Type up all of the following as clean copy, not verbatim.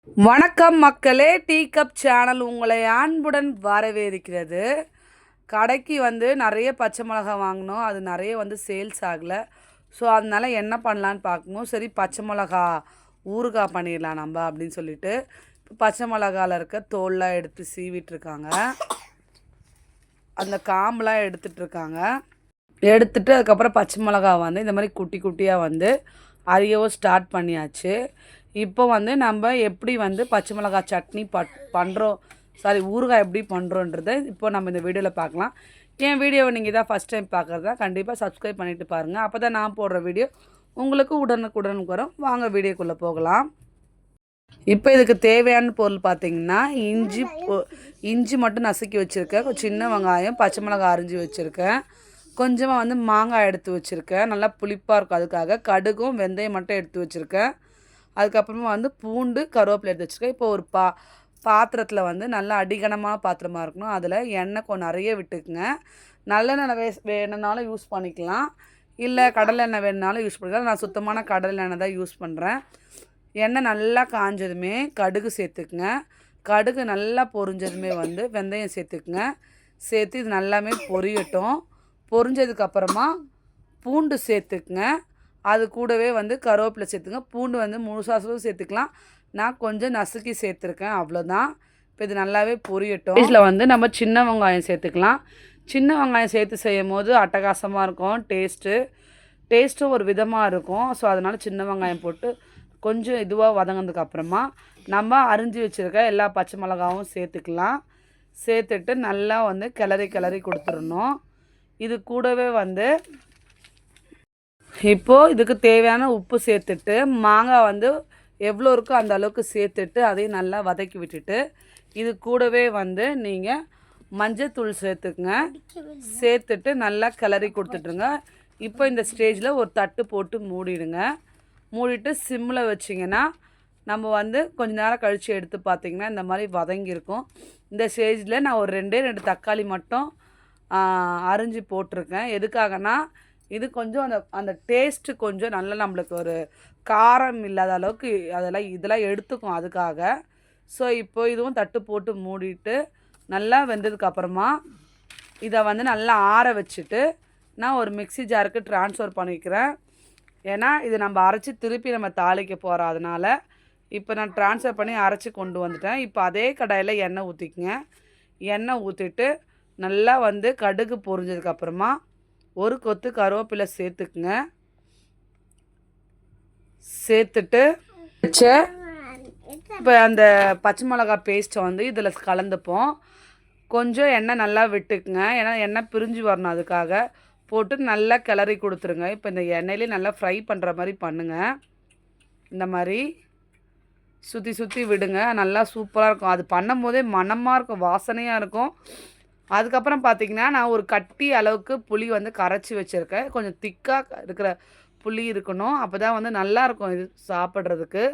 வணக்கம் மக்களே, tea cup channel உங்களை அன்புடன் வரவேற்கிறது. கடைக்கு நிறைய பச்சை மிளகாய் வாங்கினோம். அது நிறைய சேல்ஸ் ஆகலை. ஸோ அதனால என்ன பண்ணலான்னு பார்க்கணும். சரி, பச்சை மிளகா ஊறுகாய் பண்ணிடலாம் நம்ம அப்படின்னு சொல்லிட்டு இப்போ பச்சை மிளகாவில் இருக்க தோல்லாம் எடுத்து சீவிட்டுருக்காங்க. அந்த காம்பெலாம் எடுத்துகிட்ருக்காங்க. எடுத்துட்டு அதுக்கப்புறம் பச்சை மிளகா இந்த மாதிரி குட்டி குட்டியாக அரியவும் ஸ்டார்ட் பண்ணியாச்சு. இப்போ நம்ம எப்படி பச்சை மிளகாய் சட்னி பண்ணுறோம், ஊறுகாய் எப்படி பண்ணுறோன்றதை இப்போ நம்ம இந்த வீடியோவில் பார்க்கலாம். என் வீடியோவை நீங்கள் தான் ஃபஸ்ட் டைம் பார்க்குறதா கண்டிப்பாக சப்ஸ்கிரைப் பண்ணிவிட்டு பாருங்கள். அப்போ தான் நான் போடுற வீடியோ உங்களுக்கு உடனுக்குடனுக்கு வரும். வாங்க வீடியோக்குள்ளே போகலாம். இப்போ இதுக்கு தேவையான பொருள் பார்த்திங்கன்னா இஞ்சி மட்டும் நசுக்கி வச்சுருக்கேன், சின்ன வெங்காயம், பச்சை மிளகாய் அரிஞ்சு வச்சுருக்கேன், கொஞ்சமாக மாங்காய் எடுத்து வச்சுருக்கேன், நல்லா புளிப்பாக இருக்கும் அதுக்காக. கடுகும் வெந்தயம் மட்டும் எடுத்து வச்சுருக்கேன். அதுக்கப்புறமா பூண்டு கருவேப்பிலை எடுத்து வச்சுருக்கேன். இப்போ ஒரு பாத்திரத்தில் நல்லா அடிகனமான பாத்திரமாக இருக்கணும். அதில் எண்ணெய் கொஞ்சம் நிறைய விட்டுக்குங்க. நல்லெண்ணெய் வேணுனாலும் யூஸ் பண்ணிக்கலாம், இல்லை கடலெண்ணெய் வேணுனாலும் யூஸ் பண்ணிக்கலாம். நான் சுத்தமான கடலெண்ணெய் தான் யூஸ் பண்ணுறேன். எண்ணெய் நல்லா காஞ்சதுமே கடுகு சேர்த்துக்குங்க. கடுகு நல்லா பொரிஞ்சதுமே வெந்தயம் சேர்த்துக்குங்க. சேர்த்து இது நல்லாமே பொரியட்டும். பொரிஞ்சதுக்கப்புறமா பூண்டு சேர்த்துக்குங்க. அது கூடவே கருவேப்பிலை சேர்த்துங்க. பூண்டு முழுசாசும் சேர்த்துக்கலாம், நான் கொஞ்சம் நசுக்கி சேர்த்துருக்கேன், அவ்வளோதான். இப்போ இது நல்லாவே பொரியட்டும். இதில் நம்ம சின்ன வெங்காயம் சேர்த்துக்கலாம். சின்ன வெங்காயம் சேர்த்து செய்யும் போது அட்டகாசமாக இருக்கும். டேஸ்ட்டும் ஒரு விதமாக இருக்கும். ஸோ அதனால் சின்ன வெங்காயம் போட்டு கொஞ்சம் இதுவாக வதங்கினதுக்கப்புறமா நம்ம அரிஞ்சு வச்சுருக்க எல்லா பச்சை மிளகாவும் சேர்த்துக்கலாம். சேர்த்துட்டு நல்லா கிளறி கொடுத்துடணும். இது கூடவே இப்போது இதுக்கு தேவையான உப்பு சேர்த்துட்டு மாங்காய் எவ்வளோ இருக்கோ அந்த அளவுக்கு சேர்த்துட்டு அதையும் நல்லா வதக்கி விட்டுட்டு இது கூடவே நீங்கள் மஞ்சத்தூள் சேர்த்துக்குங்க. சேர்த்துட்டு நல்லா கிளறி கொடுத்துட்ருங்க. இப்போ இந்த ஸ்டேஜில் ஒரு தட்டு போட்டு மூடிடுங்க. மூடிட்டு சிம்மில் வச்சிங்கன்னா நம்ம கொஞ்ச நேரம் கழித்து எடுத்து பார்த்திங்கன்னா இந்த மாதிரி வதங்கியிருக்கும். இந்த ஸ்டேஜில் நான் ஒரு 2 தக்காளி மட்டும் அரிஞ்சு போட்டிருக்கேன். எதுக்காகனா இது கொஞ்சம் அந்த டேஸ்ட்டு கொஞ்சம் நல்லா நம்மளுக்கு ஒரு காரம் இல்லாத அளவுக்கு இதெல்லாம் எடுத்துக்கும், அதுக்காக. ஸோ இப்போ இதுவும் தட்டு போட்டு மூடிட்டு நல்லா வெந்ததுக்கப்புறமா இதை நல்லா ஆற வச்சுட்டு நான் ஒரு மிக்ஸி ஜாருக்கு ட்ரான்ஸ்ஃபர் பண்ணிக்கிறேன். ஏன்னா இது நம்ம அரைச்சி திருப்பி நம்ம தாளிக்க போகிறோம். அதனால் இப்போ நான் ட்ரான்ஸ்ஃபர் பண்ணி அரைச்சி கொண்டு வந்துட்டேன். இப்போ அதே கடாயில் எண்ணெய் ஊற்றிக்குங்க. எண்ணெய் ஊற்றிட்டு நல்லா கடுகு பொரிஞ்சதுக்கப்புறமா ஒரு கொத்து கருவேப்பிலை சேர்த்துக்குங்க. சேர்த்துட்டு இப்போ அந்த பச்சை மிளகாய் பேஸ்ட்டை இதில் கலந்துப்போம். கொஞ்சம் எண்ணெய் நல்லா விட்டுக்குங்க, ஏன்னா எண்ணெய் பிரிஞ்சு வரணும், அதுக்காக போட்டு நல்லா கிளறி கொடுத்துருங்க. இப்போ இந்த எண்ணெயிலே நல்லா ஃப்ரை பண்ணுற மாதிரி பண்ணுங்கள். இந்த மாதிரி சுற்றி விடுங்க. நல்லா சூப்பராக இருக்கும். அது பண்ணும் போதே மணமாக இருக்கும், வாசனையாக இருக்கும். அதுக்கப்புறம் பார்த்திங்கன்னா நான் ஒரு கட்டி அளவுக்கு புளி கரைச்சி வச்சுருக்கேன். கொஞ்சம் திக்காக இருக்கிற புளி இருக்கணும், அப்போ தான் நல்லாயிருக்கும் இது சாப்பிட்றதுக்கு.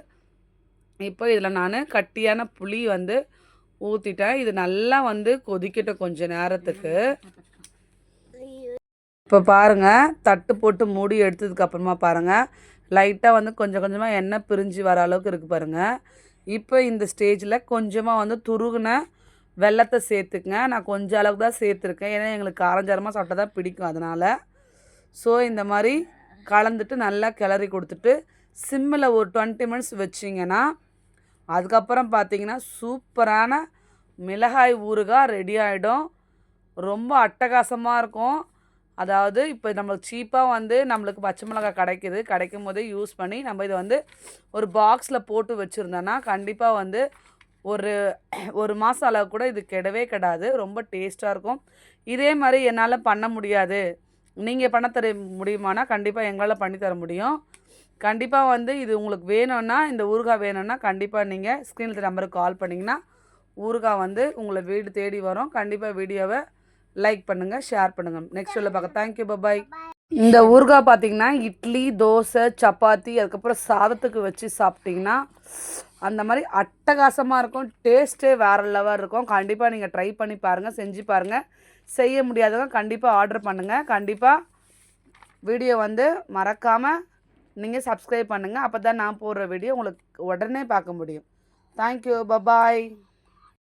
இப்போ இதில் நான் கட்டியான புளி ஊற்றிட்டேன். இது நல்லா கொதிக்கட்டும் கொஞ்சம் நேரத்துக்கு. இப்போ பாருங்கள், தட்டு போட்டு மூடி எடுத்ததுக்கப்புறமா பாருங்கள், லைட்டாக கொஞ்சம் கொஞ்சமாக எண்ணெய் பிரிஞ்சு வர அளவுக்கு இருக்குது பாருங்கள். இப்போ இந்த ஸ்டேஜில் கொஞ்சமாக துருகுன வெல்லத்தை சேர்த்துக்குங்க. நான் கொஞ்சம் அளவுக்கு தான் சேர்த்துருக்கேன், ஏன்னா எங்களுக்கு காரஞ்சாரமாக சாப்பிட்டா தான் பிடிக்கும், அதனால். ஸோ இந்த மாதிரி கலந்துட்டு நல்லா கிளறி கொடுத்துட்டு சிம்மில் ஒரு 20 மினிட்ஸ் வச்சிங்கன்னா அதுக்கப்புறம் பார்த்திங்கன்னா சூப்பரான மிளகாய் ஊறுகாய் ரெடி ஆகிடும். ரொம்ப அட்டகாசமாக இருக்கும். அதாவது இப்போ நம்மளுக்கு சீப்பாக நம்மளுக்கு பச்சை மிளகாய் கிடைக்கும் போதே யூஸ் பண்ணி நம்ம இதை ஒரு பாக்ஸில் போட்டு வச்சுருந்தோன்னா கண்டிப்பாக ஒரு மாதம் அளவு கூட இது கெடாது. ரொம்ப டேஸ்ட்டாக இருக்கும். இதே மாதிரி என்னால் பண்ண முடியாது, நீங்கள் பண்ண தர முடியுமானா கண்டிப்பாக எங்களால் பண்ணித்தர முடியும். கண்டிப்பாக இது உங்களுக்கு வேணும்னா, இந்த ஊறுகாய் வேணும்னா கண்டிப்பாக நீங்கள் ஸ்க்ரீனில் நம்பருக்கு கால் பண்ணிங்கன்னா ஊறுகாய் உங்களை வீடு தேடி வரும். கண்டிப்பாக வீடியோவை லைக் பண்ணுங்கள், ஷேர் பண்ணுங்கள். நெக்ஸ்ட் வீடியோவில் பார்க்க. தேங்க்யூ, பாய். இந்த ஊறுகாய் பார்த்திங்கன்னா இட்லி, தோசை, சப்பாத்தி, அதுக்கப்புறம் சாதத்துக்கு வச்சு சாப்பிட்டிங்கன்னா அந்த மாதிரி அட்டகாசமாக இருக்கும். டேஸ்ட்டே வேறு லெவல் இருக்கும். கண்டிப்பாக நீங்கள் ட்ரை பண்ணி பாருங்கள், செஞ்சு பாருங்கள். செய்ய முடியாதவங்க கண்டிப்பாக ஆர்டர் பண்ணுங்கள். கண்டிப்பாக வீடியோ மறக்காமல் நீங்கள் சப்ஸ்கிரைப் பண்ணுங்கள். அப்போ தான் நான் போடுற வீடியோ உங்களுக்கு உடனே பார்க்க முடியும். Thank you, bye bye.